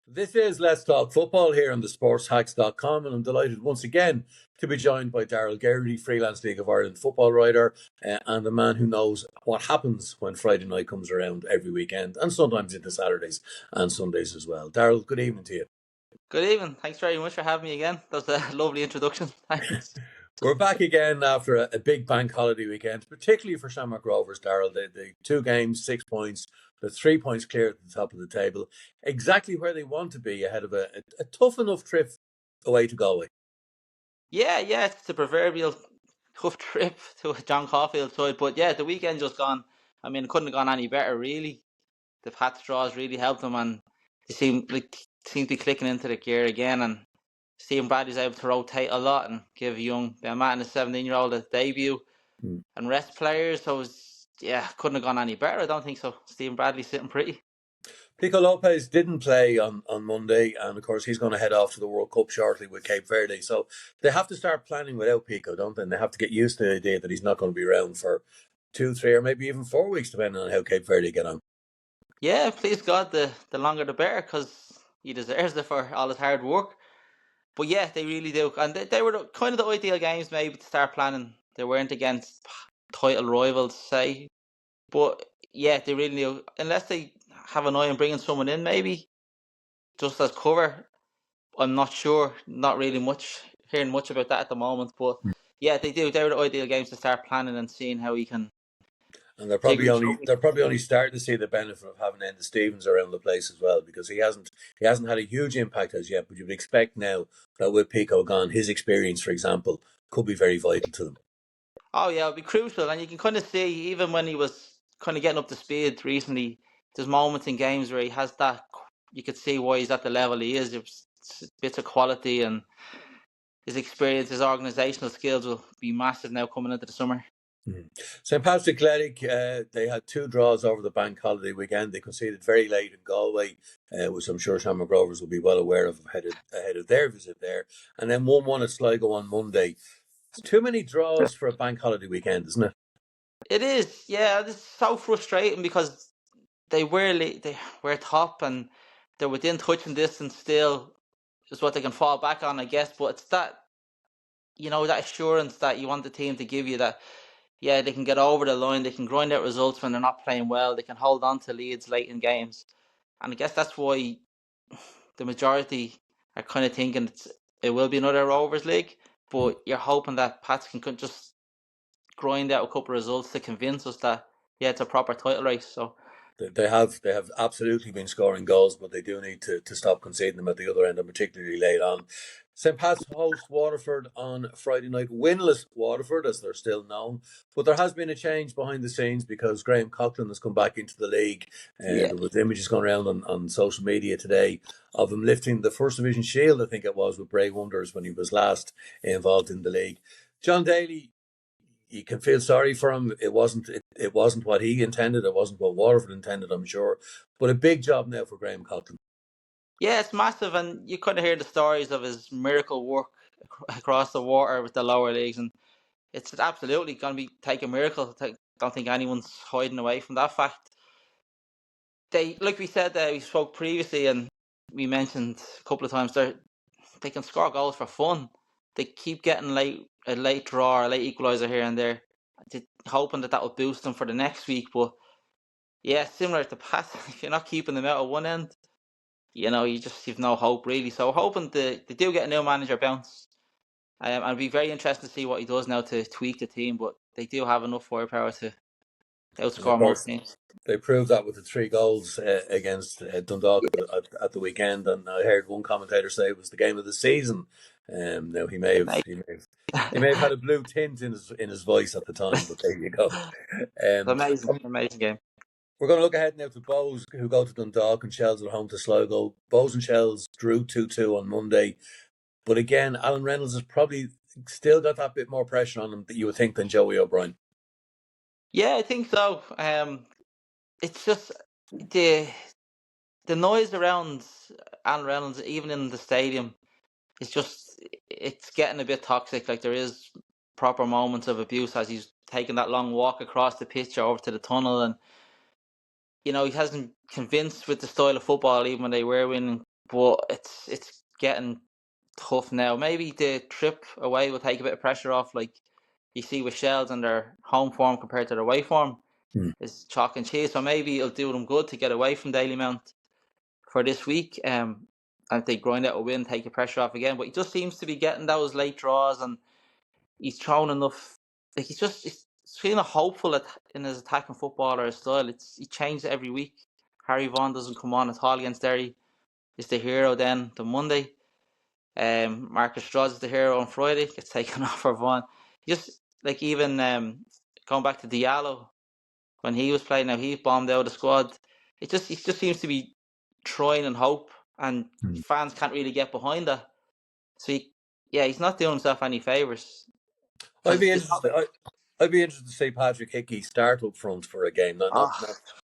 This is Let's Talk Football here on the sportshacks.com, and I'm delighted once again to be joined by Daryl Geraghty, freelance League of Ireland football writer, and a man who knows what happens when Friday night comes around every weekend, and sometimes into Saturdays and Sundays as well. Daryl, good evening to you. Good evening. Thanks very much for having me again. That was a lovely introduction. Thanks. We're back again after a big bank holiday weekend, particularly for Shamrock Rovers, Daryl. The two games, 6 points, the 3 points clear at the top of the table, exactly where they want to be ahead of a tough enough trip away to Galway. Yeah, it's the proverbial tough trip to John Caulfield's side. But yeah, the weekend just gone. I mean, it couldn't have gone any better, really. The Pat straws really helped them, and they seem to be clicking into the gear again. And Stephen Bradley's able to rotate a lot and give young Ben Matt and a 17-year-old a debut and rest players. So couldn't have gone any better. I don't think so. Stephen Bradley's sitting pretty. Pico Lopez didn't play on Monday, and of course he's going to head off to the World Cup shortly with Cape Verde. So they have to start planning without Pico, don't they? And they have to get used to the idea that he's not going to be around for 2, 3, or maybe even 4 weeks, depending on how Cape Verde get on. Yeah, please God, the longer the better, because he deserves it for all his hard work. But yeah, they really do. And they were kind of the ideal games maybe to start planning. They weren't against title rivals, say. But yeah, they really do. Unless they have an eye on bringing someone in, maybe, just as cover. I'm not sure. Not really hearing much about that at the moment. But yeah, they do. They were the ideal games to start planning and seeing how he can And take a recovery. they're probably only starting to see the benefit of having Enda Stevens around the place as well, because he hasn't had a huge impact as yet. But you would expect now that with Pico gone, his experience, for example, could be very vital to them. Oh yeah, it'll be crucial, and you can kind of see even when he was kind of getting up to speed recently. There's moments in games where he has that. You could see why he's at the level he is. It's bits of quality, and his experience, his organisational skills will be massive now coming into the summer. St. Pat's Athletic, they had 2 draws over the bank holiday weekend. They conceded very late in Galway, which I'm sure Shamrock Rovers will be well aware of ahead of their visit there. And then 1-1 at Sligo on Monday. It's too many draws for a bank holiday weekend, isn't it? It is, yeah. It's so frustrating because they were top and they're within touching distance still. Is what they can fall back on, I guess. But it's that that assurance that you want the team to give you, that yeah, they can get over the line, they can grind out results when they're not playing well, they can hold on to leads late in games. And I guess that's why the majority are kind of thinking it will be another Rovers League, but you're hoping that Pats can just grind out a couple of results to convince us that yeah, it's a proper title race. So They have absolutely been scoring goals, but they do need to stop conceding them at the other end, and particularly late on. St. Pat's host Waterford on Friday night. Winless Waterford, as they're still known. But there has been a change behind the scenes because Graham Coughlin has come back into the league. yeah, There was images going around on social media today of him lifting the First Division Shield, I think it was, with Bray Wonders when he was last involved in the league. John Daly, you can feel sorry for him. It wasn't what he intended. It wasn't what Waterford intended, I'm sure. But a big job now for Graham Coughlin. yeah, it's massive, and you kind of hear the stories of his miracle work across the water with the lower leagues, and it's absolutely going to be take a miracle. I don't think anyone's hiding away from that fact. They, like we said, we spoke previously, and we mentioned a couple of times, they can score goals for fun. They keep getting a late draw, or a late equaliser here and there, hoping that will boost them for the next week. But yeah, similar to Pat, if you're not keeping them out at one end, you've no hope really. So hoping they do get a new manager bounce. And it'd be very interesting to see what he does now to tweak the team. But they do have enough firepower to And of outscore most course, teams. they proved that with the 3 goals against Dundalk at the weekend. And I heard one commentator say it was the game of the season. Now he may have had a blue tint in his voice at the time, but there you go. Um, Amazing game. We're going to look ahead now to Bows, who go to Dundalk, and Shells at home to Sligo. Bows and Shells drew 2-2 on Monday. But again, Alan Reynolds has probably still got that bit more pressure on him that you would think than Joey O'Brien. Yeah, I think so. It's just the noise around Alan Reynolds, even in the stadium, it's getting a bit toxic. Like, there is proper moments of abuse as he's taking that long walk across the pitch over to the tunnel, and he hasn't convinced with the style of football even when they were winning but it's getting tough now. Maybe the trip away will take a bit of pressure off. Like you see with Shells and their home form compared to their away form Mm. is chalk and cheese. So maybe it'll do them good to get away from Dalymount for this week. And if they grind out a win, take the pressure off again. But he just seems to be getting those late draws, and he's thrown enough. Like he's feeling hopeful in his attacking footballer style. He changes it every week. Harry Vaughan doesn't come on at all against Derry. He's the hero then the Monday. Marcus Strauss is the hero on Friday. Gets taken off for Vaughan. Just like even going back to Diallo when he was playing. Now he bombed out of the squad. He just seems to be trying and hope, and Mm. fans can't really get behind that. So he's not doing himself any favors I'd because be it's not. interested. I'd be interested to see Patrick Hickey start up front for a game, Oh,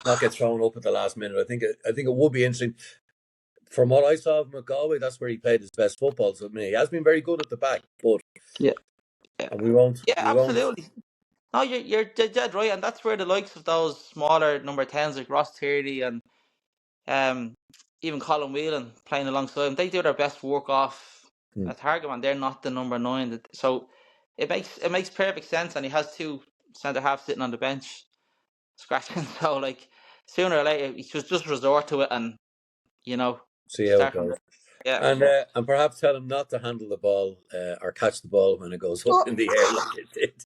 not get thrown up at the last minute. I think it would be interesting. From what I saw of McGalloway, that's where he played his best football. So I mean, he has been very good at the back, but yeah, yeah, and we yeah, won't. absolutely. No, you're dead right, and that's where the likes of those smaller number 10s like Ross Tierney and um even Colin Whelan playing alongside him, they do their best work off Mm. a target man. They're not the number 9, so it makes perfect sense. And he has two centre halves sitting on the bench scratching. So like sooner or later, he should just resort to it and you know See how it start from goes. there. Yeah. And perhaps tell him not to handle the ball or catch the ball when it goes up Oh, in the air like it did.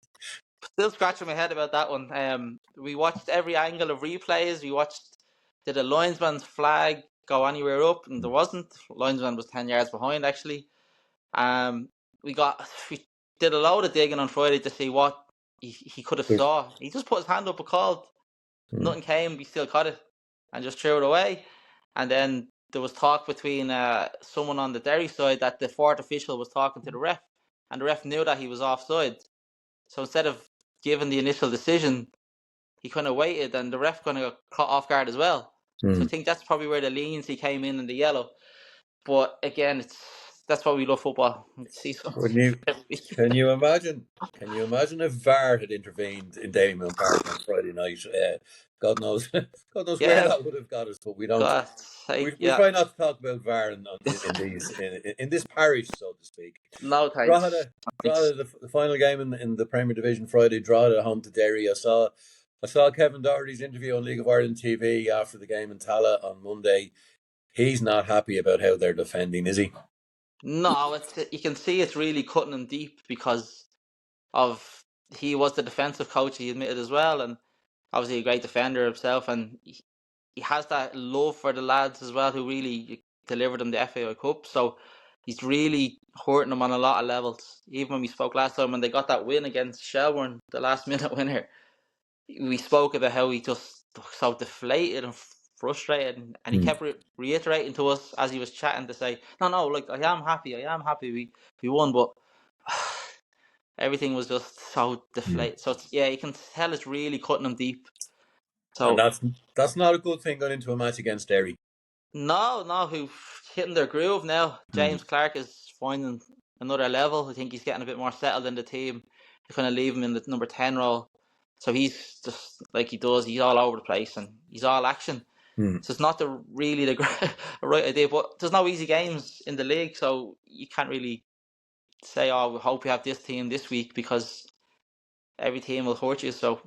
still scratching my head about that one. We watched every angle of replays. We watched did a linesman's flag go anywhere up, and there wasn't. Linesman was 10 yards behind actually. Um, we did a load of digging on Friday to see what he could have saw. He just put his hand up and called. Mm. Nothing came. We still caught it and just threw it away. And then there was talk between someone on the Derry side that the fourth official was talking to the ref, and the ref knew that he was offside. So instead of giving the initial decision, he kind of waited, and the ref kind of got caught off guard as well. So I Mm. think that's probably where the leniency came in the yellow. But again, that's why we love football. We see When something you every week. Can you imagine? Can you imagine if VAR had intervened in Dalymount Park on Friday night? God knows, God knows where Yeah, that would have got us. But we don't. God's sake, We yeah. try not to talk about VAR in these in this parish, so to speak. No Drogheda, thanks. Thanks. Drogheda, the final game in the Premier Division Friday. Drogheda home to Derry. I saw Kevin Doherty's interview on League of Ireland TV after the game in Tala on Monday. He's not happy about how they're defending, is he? No, you can see it's really cutting him deep because of he was the defensive coach. He admitted as well, and obviously a great defender himself, and he has that love for the lads as well who really delivered them the FAI Cup. So he's really hurting them on a lot of levels. Even when we spoke last time when they got that win against Shelbourne, the last minute winner, we spoke about how he just looked so deflated and frustrated, and he Mm. kept reiterating to us as he was chatting to say, "No, like I am happy, we won, but." Everything was just so Mm. deflated. So yeah, you can tell it's really cutting him deep. And So that's not a good thing going into a match against Derry. no, who hitting their groove now. Mm. James Clark is finding another level. I think he's getting a bit more settled in the team. They kind of leave him in the number 10 role. So he's just like he does. He's all over the place and he's all action. Mm. So it's not really the right idea. But there's no easy games in the league, so you can't really say, "Oh, we hope we have this team this week," because every team will hurt you. So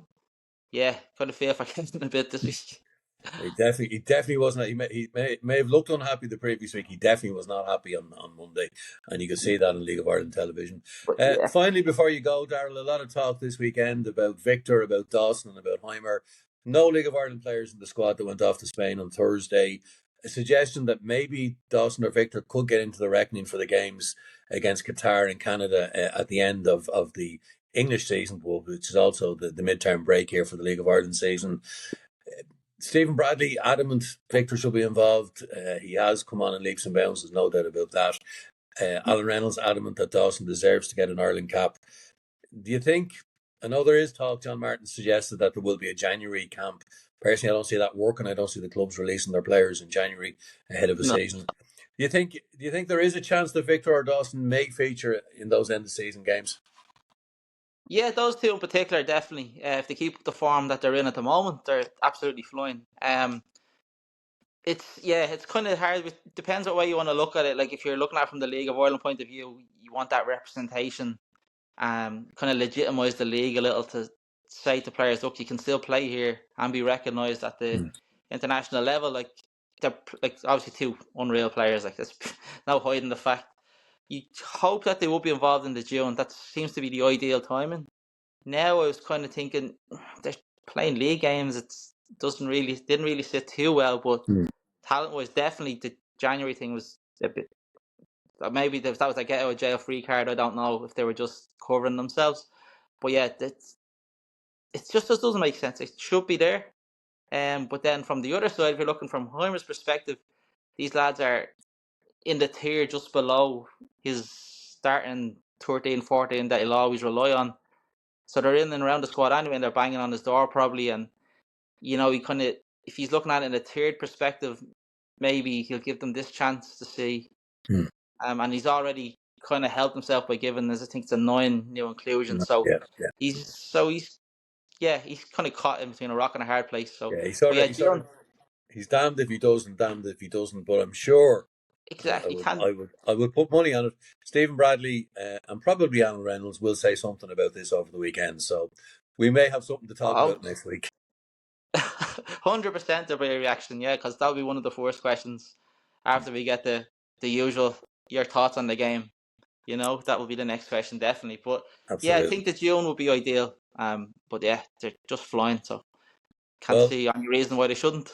yeah, kind of feel for Kevin a bit this week. He definitely wasn't. May have looked unhappy the previous week. He definitely was not happy on Monday, and you could see that on League of Ireland television. But yeah, Finally, before you go, Daryl, a lot of talk this weekend about Victor, about Dawson, and about Heimer. No League of Ireland players in the squad that went off to Spain on Thursday. A suggestion that maybe Dawson or Victor could get into the reckoning for the games against Qatar and Canada at the end of the English season, which is also the midterm break here for the League of Ireland season. Stephen Bradley, adamant Victor should be involved. He has come on in leaps and bounds, there's no doubt about that. Alan Reynolds, adamant that Dawson deserves to get an Ireland cap. Do you think, I know there is talk, John Martin suggested that there will be a January camp. Personally, I don't see that working. I don't see the clubs releasing their players in January ahead of a no. season. Do you think there is a chance that Victor or Dawson may feature in those end of season games? Yeah, those two in particular, definitely. If they keep the form that they're in at the moment, they're absolutely flying. it's kind of hard. It depends what way you want to look at it. Like if you're looking at it from the League of Ireland point of view, you want that representation, kind of legitimise the league a little to say to players, look, you can still play here and be recognised at the international level. Like they're like obviously two unreal players. Like there's no hiding the fact. You hope that they will be involved in the June. That seems to be the ideal timing. Now I was kind of thinking they're playing league games. Didn't really sit too well, but talent wise, definitely the January thing was a bit. Maybe that was a get out of jail free card. I don't know if they were just covering themselves, but yeah, it just doesn't make sense. It should be there, but then from the other side, if you're looking from Heimer's perspective, these lads are in the tier just below his starting 13, 14 that he'll always rely on. So they're in and around the squad anyway, and they're banging on his door probably. And he kind of, if he's looking at it in a tiered perspective, maybe he'll give them this chance to see. And he's already kind of helped himself by giving, as I think, it's a 9 new inclusions. So he's kind of caught in between a rock and a hard place. So Yeah, he's damned if he doesn't, damned if he doesn't. But I'm sure exactly. I would put money on it. Stephen Bradley and probably Alan Reynolds will say something about this over the weekend. So we may have something to talk about next week. 100% there'll be a reaction, yeah, because that'll be one of the first questions after we get the usual your thoughts on the game. That will be the next question, definitely. But Absolutely. yeah, I think the June would be ideal. But yeah, they're just flying, so can't see any reason why they shouldn't.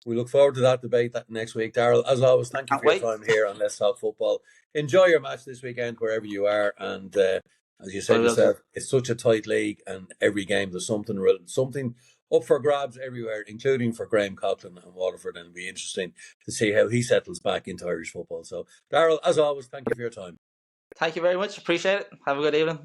We look forward to that debate next week. Darryl, as always, thank you for your time here on Let's Talk Football. Enjoy your match this weekend wherever you are, and as you said yourself, it's such a tight league, and every game there's something up for grabs everywhere, including for Graham Coughlin and Waterford, and it'll be interesting to see how he settles back into Irish football. So, Darryl, as always, thank you for your time. Thank you very much. Appreciate it. Have a good evening.